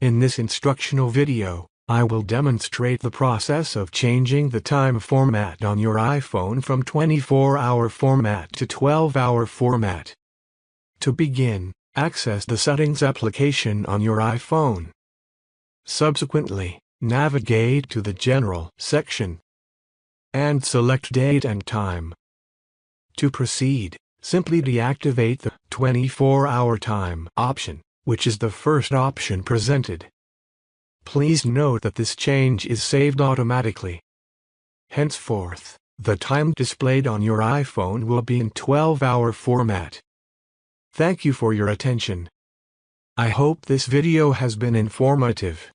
In this instructional video, I will demonstrate the process of changing the time format on your iPhone from 24-hour format to 12-hour format. To begin, access the Settings application on your iPhone. Subsequently, navigate to the General section and select Date and Time. To proceed, simply deactivate the 24-hour time option, which is the first option presented. Please note that this change is saved automatically. Henceforth, the time displayed on your iPhone will be in 12-hour format. Thank you for your attention. I hope this video has been informative.